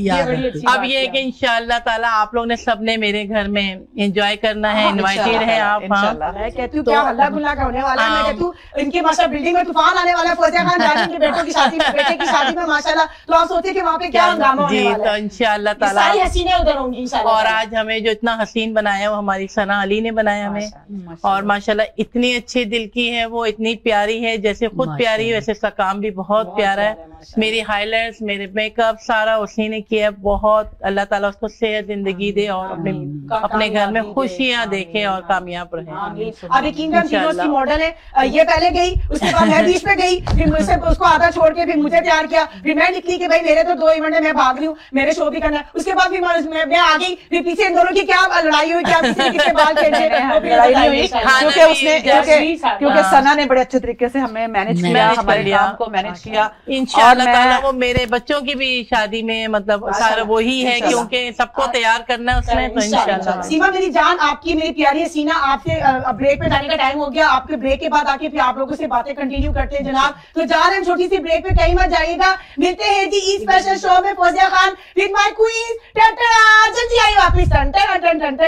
याद आती है। अब ये है कि इंशाअल्लाह ताला आप लोग ने सबने मेरे घर में एंजॉय करना है, इनवाइटेड है आप। मैं कहती हूँ क्या हल्ला गुल्ला का होने वाला है। मैं कहती हूँ इनके माशा बिल्डिंग में तूफान आने वाला है। फौजिया खान रानी के बेटों की शादी में, बेटे की शादी में माशाल्लाह। तो आप सोचे कि वहाँ पे क्या हंगामा होने वाला है। तो इंशाअल्लाह ताला सारी हसीनें उधर होंगी इंशाअल्लाह। और आज हमें जो इतना हसीन बनाया वो हमारी सना अली ने बनाया हमें। और माशाल्लाह इतनी अच्छे दिल की है वो, इतनी प्यारी है, जैसे खुद प्यारी है वैसे इसका काम भी बहुत प्यारा है। मेरी हाईलाइट्स, मेरे मेकअप सारा उसी ने किया। बहुत अल्लाह ताला उसको सेहत जिंदगी दे और अपने घर में खुशियां देखे और कामयाब रहे। अब यकीन की मॉडल है। ये पहले गई, उसके बाद मैं बीच में गई, फिर मुझसे उसको आधा छोड़ के फिर मुझे तैयार किया। फिर मैं निकली कि भाई मेरे तो 2 इवेंट है, मैं भाग रही हूँ, मेरे शो भी करना है। उसके बाद फिर मैं आ गई, फिर पीछे इन दोनों की क्या लड़ाई हुई, क्या किसी किसके बाल खींचे। लड़ाई नहीं हुई क्योंकि उसने क्योंकि सना ने बड़े अच्छे तरीके से हमें मैनेज किया, हमारे काम को मैनेज किया। इंशाअल्लाह वो मेरे बच्चों की भी शादी में मतलब सारा वही है, क्योंकि सबको तैयार करना है उसने। तो इंशाअल्लाह सीमा मेरी जान, आपकी मेरी प्यारी सीना, आपसे ब्रेक पे जाने का टाइम हो गया। आपके ब्रेक के बाद आके फिर आप लोगों से बातें कंटिन्यू करते हैं जनाब। तो जा रहे हैं छोटी सी ब्रेक पे, कहीं मत जाइएगा। मिलते हैं जी इस स्पेशल शो में Fauzia Khan with my queen. जल्दी आई वापिस। टन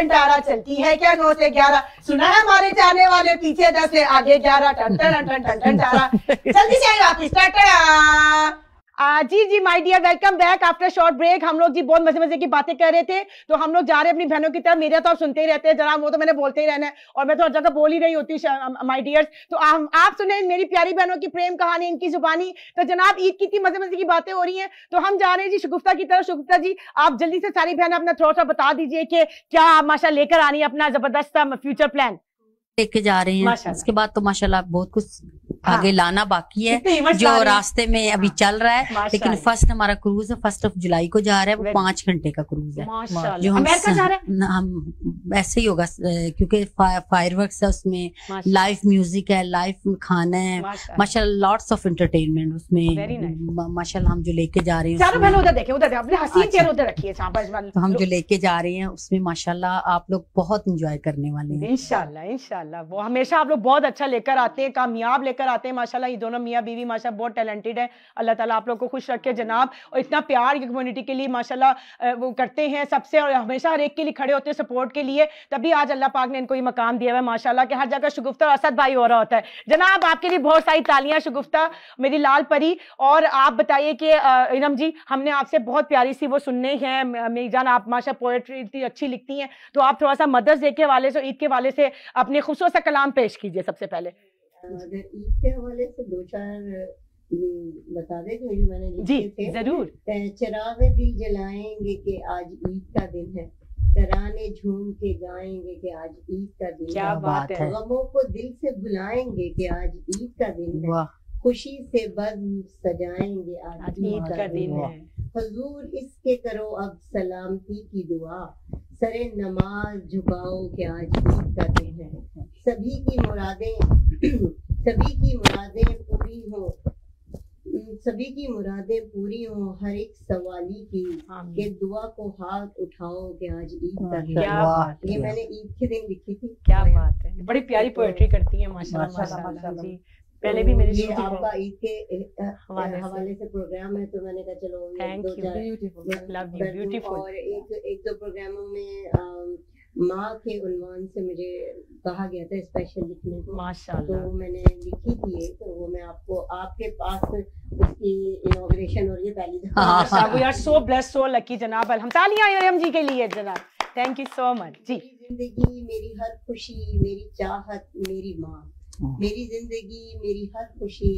टारा चलती है क्या 9 से 11। सुना है हमारे जाने वाले पीछे 10 से आगे 11। टन टारा जल्दी से आई वापिस। जी my dear, welcome back after short break. हम लोग जी बहुत मजे मजे की बातें कर रहे थे, तो हम लोग जा रहे हैं अपनी बहनों की तरफ। मेरा तो आप सुनते ही रहते हैं जनाब, वो तो मैंने बोलते ही रहना है और मैं तो हर जगह बोल ही रही होती माय डियर्स। तो आप सुने मेरी प्यारी बहनों की प्रेम कहानी, इनकी जुबानी। तो जनाब ईद की इतनी मजे मजे की बातें हो रही हैं, तो हम जा रहे हैं जी शगुफ्ता की तरफ। शगुफ्ता जी आप जल्दी से सारी बहन अपना थोड़ा सा बता दीजिए कि क्या आप माशा लेकर आनी है अपना जबरदस्त फ्यूचर प्लान लेके जा रहे हैं। इसके बाद तो माशाल्लाह बहुत कुछ आगे लाना बाकी है जो रास्ते में अभी चल रहा है। लेकिन फर्स्ट हमारा क्रूज है, 1 जुलाई को जा रहा है। वो 5 घंटे का क्रूज है जो हम ऐसे ही होगा, क्योंकि फायरवर्क्स है उसमें, लाइव म्यूजिक है, लाइव खाना है, माशाल्लाह लॉट्स ऑफ एंटरटेनमेंट उसमें। माशाल्लाह हम जो लेके जा रहे हैं तो हम जो लेके जा रहे हैं उसमें माशाल्लाह आप लोग बहुत इंजॉय करने वाले हैं इंशाल्लाह। वो हमेशा आप लोग बहुत अच्छा लेकर आते हैं, कामयाब लेकर आते हैं माशाल्लाह। ये दोनों मियाँ बीवी माशाल्लाह बहुत टैलेंटेड है। अल्लाह ताला आप लोग को खुश रखे जनाब। और इतना प्यार की कम्युनिटी के लिए माशाल्लाह वो करते हैं सबसे, और हमेशा हर एक के लिए खड़े होते हैं सपोर्ट के लिए। तभी आज अल्लाह पाक ने इनको ये मकाम दिया है माशाल्लाह कि हर जगह शगुफ्ता और असद भाई हो रहा होता है। जनाब आपके लिए बहुत सारी तालियां शगुफ्ता, मेरी लाल परी। और आप बताइए कि इनम जी, हमने आपसे बहुत प्यारी सी वो सुनने हैं। मेरी जान आप माशा पोएट्री इतनी अच्छी लिखती हैं, तो आप थोड़ा सा मदर्स डे के हवाले से, ईद के हवाले से अपने खुशो सा कलाम पेश कीजिए सबसे पहले। अगर ईद के हवाले से 2-4 बता दें जो मैंने लिखे थे। जरूर। चिराग दिल जलाएंगे कि आज ईद का दिन है, तराने झूम के गाएंगे कि आज ईद का दिन है। क्या बात है। गमों को दिल से भुलाएंगे कि आज ईद का दिन है, खुशी से बज़्म सजाएंगे आज ईद का दिन है। हुजूर इसके करो अब सलामती की दुआ, सरे नमाज झुकाओ कि आज ईद का दिन है। सभी की मुरादें पूरी हो, सभी की मुरादें पूरी हो हर एक सवाली की, ये दुआ को हाथ उठाओ कि आज ईद का दिन है। ये मैंने ईद के दिन लिखी थी। क्या बात है, बड़ी प्यारी पोएट्री करती है माशाल्लाह जी। पहले भी मेरी ये आपका ईद के हवाले से प्रोग्राम है, तो मैंने कहा चलो ब्यूटीफुल। और एक दो प्रोग्रामों में माँ के उन्वान से मुझे कहा गया था स्पेशल लिखने को माशाल्लाह, तो मैंने लिखी थी। तो वो मैं आपको आपके पास उसकी इनॉग्रेशन हो रही है पहली दफा। We are so blessed, so lucky जनाब। हम तालियां मरियम जी के लिए जनाब, थैंक यू सो मच जी। जिंदगी मेरी हर खुशी, मेरी चाहत मेरी माँ, मेरी जिंदगी मेरी हर खुशी,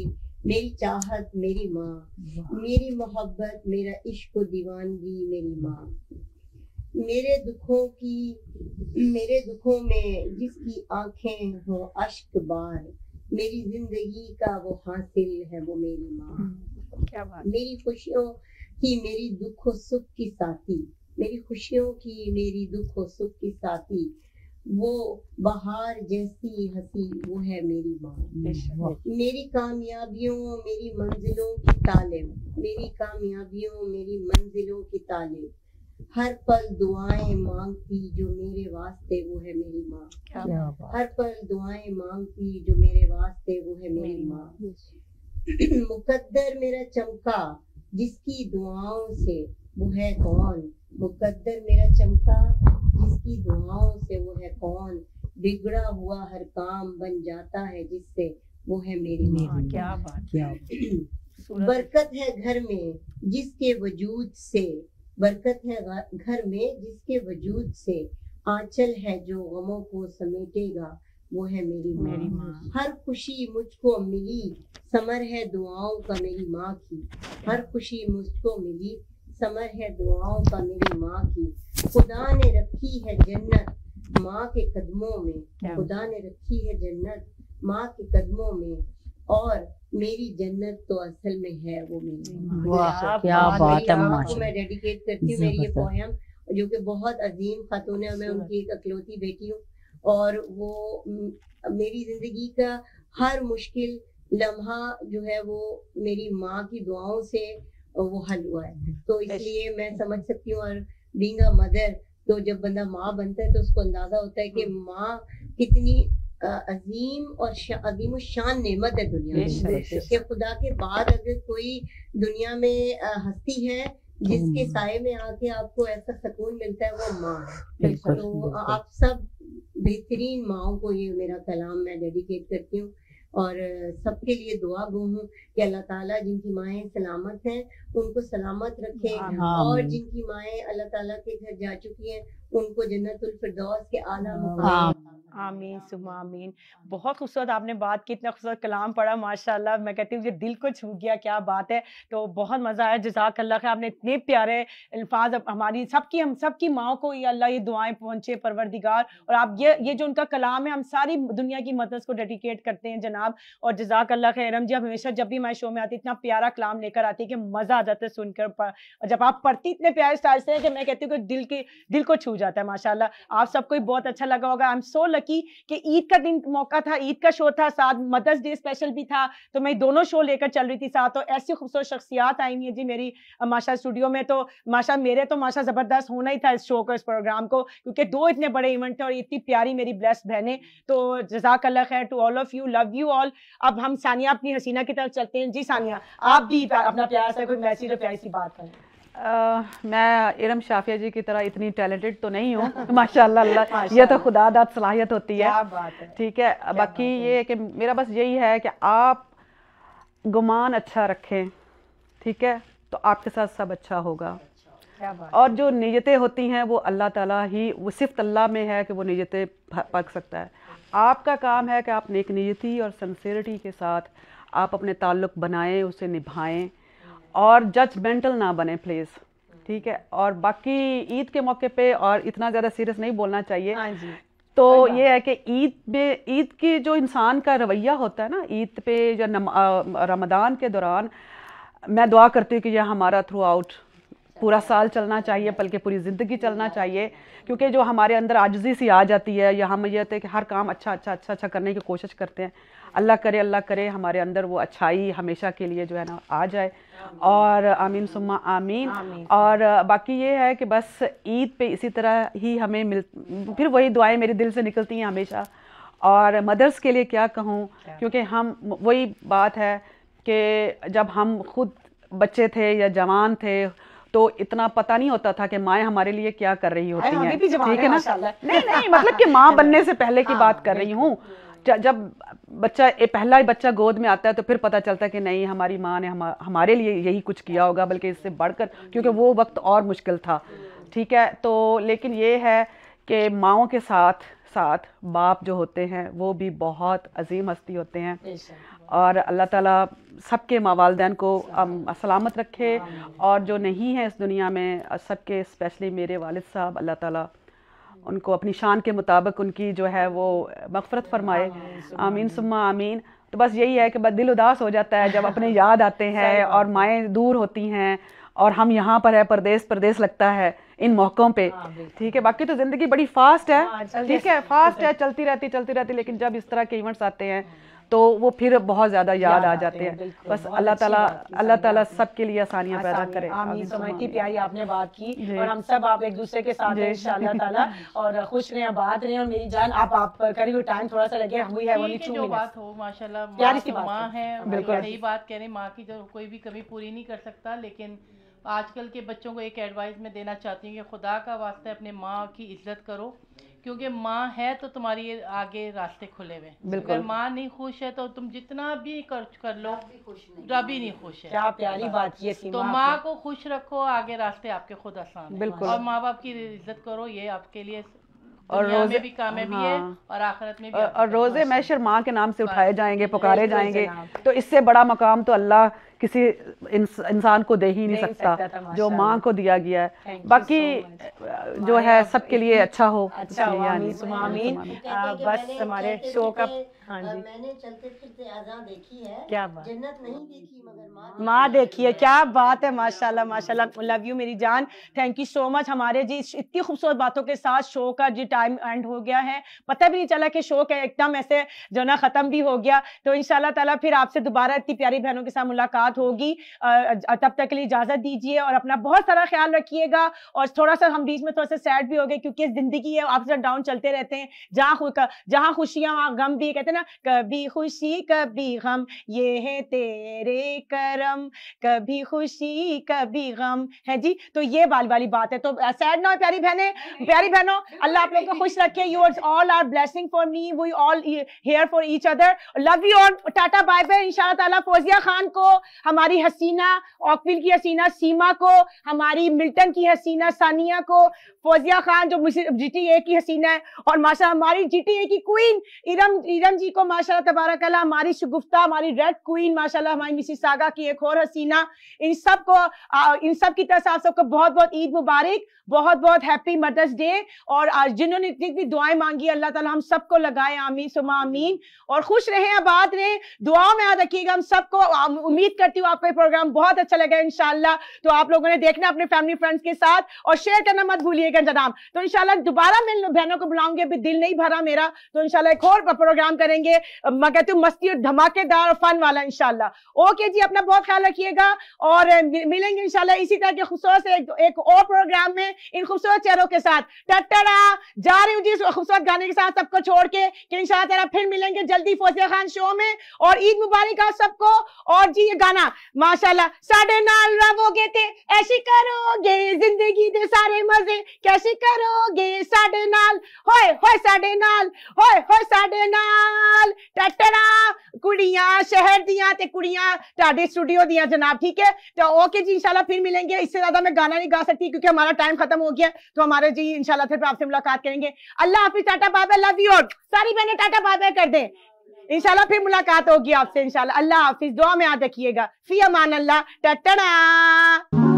मेरी चाहत मेरी माँ, मेरी मोहब्बत मेरा इश्क दीवानगी मेरी माँ। मेरे दुखों में जिसकी आंखें हो अश्क बार, मेरी जिंदगी का वो हासिल है वो मेरी माँ। क्या बात। मेरी खुशियों की मेरी दुख सुख की साथी, मेरी खुशियों की मेरी दुख सुख की साथी, वो बहार जैसी हंसी वो है मेरी माँ। मेरी कामयाबियों मेरी मंजिलों की तालिम, मेरी कामयाबियों मेरी मंजिलों की तालिम, हर पल दुआएं मांगती जो मेरे वास्ते वो है मेरी माँ। हर पल दुआएं मांगती जो मेरे वास्ते वो है मेरी माँ। मुकद्दर मेरा चमका जिसकी दुआओं से वो है कौन, मुकद्दर मेरा चमका जिसकी दुआओं से वो है कौन, बिगड़ा हुआ हर काम बन जाता है जिससे वो है मेरी माँ। क्या बात, क्या बरकत है घर में जिसके वजूद से, बरकत है घर में जिसके वजूद से, आंचल है जो गमों को समेटेगा वो है मेरी माँ। हर खुशी मुझको मिली समर है दुआओं का मेरी माँ की, हर खुशी मुझको मिली समर है दुआओं का मेरी माँ की। खुदा ने रखी है जन्नत माँ के कदमों में, खुदा ने रखी है जन्नत माँ के कदमों में, और मेरी जन्नत तो असल में है वो मेरी माँ। क्या बात है। माँ को मैं डेडिकेट करती हूँ मेरी ये पोयम, जो कि बहुत अजीम खातून है, मैं उनकी एक अकलौती बेटी हूँ, और वो मेरी जिंदगी का हर मुश्किल लम्हा जो है वो मेरी माँ की दुआओं से वो हल हुआ है। तो इसलिए मैं समझ सकती हूँ, और बीइंग अ मदर, तो जब बंदा माँ बनता है तो उसको अंदाजा होता है कि माँ कितनी अजीम और अजीम शान नेमत है दुनिया में, कि खुदा के बाद अगर कोई दुनिया में हस्ती है जिसके साए में आके आपको ऐसा सुकून मिलता है वो माँ है। तो आप सब बेहतरीन माँओं को ये मेरा कलाम मैं डेडिकेट करती हूँ, और सबके लिए दुआ गो हूँ कि अल्लाह ताला जिनकी माएँ सलामत हैं उनको सलामत रखे, और जिनकी माएँ अल्लाह ताला के घर जा चुकी हैं उनको जन्नतुल फिरदौस के आला मुकाम। आमीन सुमा आमीन। बहुत खूबसूरत आपने बात की, इतना खूबसूरत कलाम पढ़ा माशाल्लाह, मैं कहती हूँ कि दिल को छू गया, क्या बात है। तो बहुत मज़ा आया, जज़ाकल्लाह खैर, आपने इतने प्यारे अल्फाज हमारी सबकी, हम सबकी माँ को ये अल्लाह ये दुआएं पहुँचे परवरदिगार, और आप ये जो उनका कलाम है हम सारी दुनिया की मदर्स को डेडिकेट करते हैं जनाब। और जज़ाकल्लाह खैरम जी, आप हमेशा जब भी हमारे शो में आती इतना प्यारा कलाम लेकर आती है कि मज़ा आ जाता है सुनकर, और जब आप पढ़ती इतने प्यारे स्टाइल से कि मैं कहती हूँ कि दिल को छू जाता है माशाल्लाह। आप सबको बहुत अच्छा लगा होगा। आई एम सो लकी कि ईद का दिन मौका था, ईद का शो था, साथ मदर्स डे स्पेशल भी था, तो मैं दोनों शो लेकर चल रही थी साथ। तो ऐसी खूबसूरत शख्सियात आई हैं जी मेरी माशा स्टूडियो में, तो माशा मेरे तो माशा ज़बरदस्त होना ही था इस शो को, इस प्रोग्राम को, क्योंकि दो इतने बड़े इवेंट थे और इतनी प्यारी मेरी ब्लेस्ड बहनें। तो जज़ाकल्लाह खैर to all of you, love you all. अब हम सानिया अपनी हसीना की तरफ चलते हैं। जी सानिया, आप भी अपना प्यार से कोई मैसेज और प्यारी सी बात करें। मैं इरम शाफिया जी की तरह इतनी टैलेंटेड तो नहीं हूँ माशाल्लाह, अल्लाह ये तो खुदा दाद सलाहियत होती है, ठीक है। बाकी ये है कि मेरा बस यही है कि आप गुमान अच्छा रखें, ठीक है, तो आपके साथ सब अच्छा होगा। और जो नीयतें होती हैं वो अल्लाह ताला ही, वो सिर्फ अल्लाह में है कि वो नीयतें परख सकता है। आपका काम है कि आप नेक नीयती और सिंसियरिटी के साथ आप अपने ताल्लुक़ बनाएं, उसे निभाएं, और जजमेंटल ना बने प्लीज़, ठीक है। और बाकी ईद के मौके पे और इतना ज़्यादा सीरियस नहीं बोलना चाहिए। तो ये है कि ईद की जो इंसान का रवैया होता है ना, ईद पे या रमज़ान के दौरान, मैं दुआ करती हूँ कि यह हमारा थ्रू आउट पूरा साल चलना चाहिए, बल्कि पूरी ज़िंदगी चलना चाहिए, क्योंकि जो हमारे अंदर आजिज़ी सी आ जाती है, या हम ये होते हैं कि हर काम अच्छा करने की कोशिश करते हैं। अल्लाह करे हमारे अंदर वो अच्छाई हमेशा के लिए जो है ना आ जाए, और आमीन सुम्मा आमीन। और बाकी ये है कि बस ईद पे इसी तरह ही हमें फिर वही दुआएं मेरे दिल से निकलती हैं हमेशा। और मदर्स के लिए क्या कहूँ, क्योंकि हम वही बात है कि जब हम खुद बच्चे थे या जवान थे तो इतना पता नहीं होता था कि माएँ हमारे लिए क्या कर रही होती हैं, ठीक है ना। नहीं मतलब कि माँ बनने से पहले की बात कर रही हूँ। जब पहला बच्चा गोद में आता है तो फिर पता चलता है कि नहीं, हमारी माँ ने हमारे लिए यही कुछ किया होगा, बल्कि इससे बढ़कर, क्योंकि वो वक्त और मुश्किल था, ठीक है। तो लेकिन ये है कि माँओं के साथ साथ बाप जो होते हैं वो भी बहुत अजीम हस्ती होते हैं, और अल्लाह ताला सबके माँ वालिदैन को सलामत रखे, और जो नहीं है इस दुनिया में सबके, स्पेशली मेरे वालिद साहब, अल्लाह ताला उनको अपनी शान के मुताबिक उनकी जो है वो मग़फ़रत फरमाए, आमीन सुम्मा आमीन। तो बस यही है कि बस दिल उदास हो जाता है जब अपने याद आते हैं और माएँ दूर होती हैं और हम यहाँ पर है, परदेस लगता है, इन मौक़ों पे, ठीक है। बाकी तो ज़िंदगी बड़ी फास्ट है, ठीक है, फास्ट है, चलती रहती, लेकिन जब इस तरह के इवेंट्स आते हैं तो वो फिर बहुत ज़्यादा याद आ जाते हैं। बस अल्लाह ताला सबके लिए आसानियाँ पैदा करे। आमीन। तो इतनी प्यारी आपने बात की, और हम सब आप एक दूसरे के साथ हैं इंशाअल्लाह ताला, और खुश रहें, आबाद रहें। और मेरी जान आप करिए, टाइम थोड़ा सा लगे, हम है ओनली 2 मिनट। बात हो माशाल्लाह, प्यारी सी माँ है, बिल्कुल सही बात कह रहे हैं, माँ की जो कोई भी कमी पूरी नहीं कर सकता। लेकिन आजकल के बच्चों को एक एडवाइस मैं देना चाहती हूँ कि खुदा का वास्ते अपने माँ की इज्जत करो, क्योंकि माँ है तो तुम्हारी आगे रास्ते खुले हुए। अगर माँ नहीं खुश है तो तुम जितना भी कर लो, रब ही नहीं खुश है। क्या प्यारी बात की है। तो माँ को खुश रखो, आगे रास्ते आपके खुद आसान हैं। बिल्कुल। और माँ बाप की इज्जत करो, ये आपके लिए और रोज़े में भी कामयाबी है और आखिरत में भी। और रोज़े महशर माँ के नाम से उठाए जाएंगे, पुकारे जाएंगे, तो इससे बड़ा मकाम तो अल्लाह किसी इंसान को दे ही नहीं सकता जो माँ को दिया गया है। बाकी जो है सबके लिए अच्छा हो। आमीन। बस हमारे शो का, हाँ जी, मैंने चलते फिरते अज़ां देखी है, क्या बात, जन्नत नहीं देखी मगर माँ देखी है। क्या बात है, माशाल्लाह माशाल्लाह। लव यू मेरी जान, थैंक यू सो मच। हमारे जी इतनी खूबसूरत बातों के साथ शो का जी टाइम एंड हो गया है, पता भी नहीं चला कि शो का एकदम ऐसे जो ना ख़त्म भी हो गया। तो इंशाल्लाह ताला फिर आपसे दोबारा इतनी प्यारी बहनों के साथ मुलाकात होगी। तब तक के लिए इजाज़त दीजिए और अपना बहुत सारा ख्याल रखिएगा। और थोड़ा सा हम बीच में थोड़ा सा सैड भी हो गए, क्योंकि ज़िंदगी है, अप्स एंड डाउन चलते रहते हैं। जहाँ खुशियाँ वहाँ गम भी, कहते हैं ना, कभी खुशी कभी गम, ये है तेरे करम, कभी खुशी कभी गम है जी। तो ये वाली बात है। तो सैड ना हो प्यारी बहनों, अल्लाह आप लोगों को खुश रखे। You all are blessing for me, we all here for each other. Love you all, tata bye bye. इंशाल्लाह ताला फौजिया खान को, हमारी हसीना ऑकविल की हसीना सीमा को, हमारी मिल्टन की हसीना सानिया को, फौजिया खान जो GTA की हसीना है, और माशा हमारी GTA की क्वीन इरम जी को माशाल्लाह तबारकल्लाह, हमारी शगुफ्ता, हमारी रेड क्वीन माशाल्लाह, हमारी मिसिसागा की एक और हसीना। इन सब की तरफ से आप सबको बहुत बहुत ईद मुबारक, बहुत बहुत हैप्पी मदर्स डे। और आज जिन्होंने इतनी इतनी दुआएं मांगी, अल्लाह ताला हम सबको लगाए, आमीन सुमा आमीन। और खुश रहें, आबाद रहें, दुआओं में याद रखिएगा हम सबको। उम्मीद करती हूँ आपको ये प्रोग्राम बहुत अच्छा लगा इंशाल्लाह। तो आप लोगों ने देखना अपने फैमिली फ्रेंड्स के साथ, और शेयर करना मत भूलिएगा जनाब। तो इंशाल्लाह दोबारा मैं बहनों को बुलाऊंगी, अभी दिल नहीं भरा मेरा, तो इंशाल्लाह एक और प्रोग्राम करेंगे, मैं कहती हूँ मस्ती और धमाकेदार और फन वाला इंशाल्लाह। ओके जी, अपना बहुत ख्याल रखिएगा, और मिलेंगे इंशाल्लाह इसी तरह के खूबसूरत एक और प्रोग्राम में इन खूबसूरत चेहरों के साथ। टटड़ा जा रही हूँ जी खूबसूरत गाने के साथ सबको छोड़ के, कि इंशाल्लाह ताला फिर मिलेंगे जल्दी फौजिया खान शो में। और ईद मुबारक आप सबको। और जी ये गाना माशाल्लाह, साडे नाल रहोगे ते ऐसी करोगे जिंदगी दे सारे मजे, कैसे करोगे साडे नाल, होए होए साडे नाल, होए होए साडे नाल। टटड़ा कुड़ियां शहर दियां ते कुड़ियां टाडे स्टूडियो दियां जनाब, ठीक है। तो ओके जी, इंशाल्लाह फिर मिलेंगे। इससे ज्यादा मैं गाना नहीं गा सकती क्योंकि हमारा टाइम खत्म हो गया। तो हमारे जी इंशाल्लाह फिर आपसे मुलाकात करेंगे। अल्लाह हाफिज, tata bye bye, love you. सारी बहनें टाटा बाय बाय कर दें, इंशाल्लाह फिर मुलाकात होगी आपसे इंशाल्लाह। अल्लाह हाफिज, दुआ में याद रखिएगा। फी अमान अल्लाह। टटड़ा।